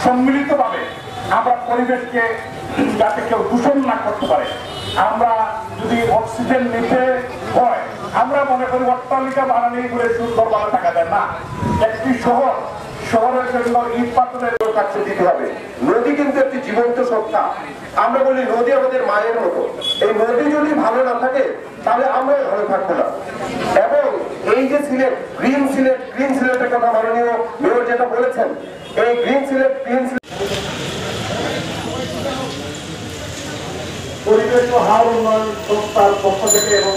সম্মিলিতভাবে আমরা পরিবেশকে যাতে কেউ দূষণ না করতে পারে, আমরা যদি অক্সিজেন নিতে হয়, আমরা মনে করি অট্টালিকা বানানি করে সুন্দরভাবে টাকা দেয় না। একটি শহরের জন্য ইট পাথরের কাছে দিতে হবে। নদী কিন্তু একটি জীবন্ত সত্তা। আমরা বলি নদী আমাদের মায়ের মতো। এই নদী যদি ভালো না থাকে তাহলে আমরা ভালো থাকবো না। এবং এই যে সিলেট, গ্রিন সিলেটের কথা মাননীয় মেয়র যেটা বলেছেন, এই গ্রিন সিলেট পরিবেশ ও হাওর উন্নয়ন সংস্থার পক্ষ থেকে এবং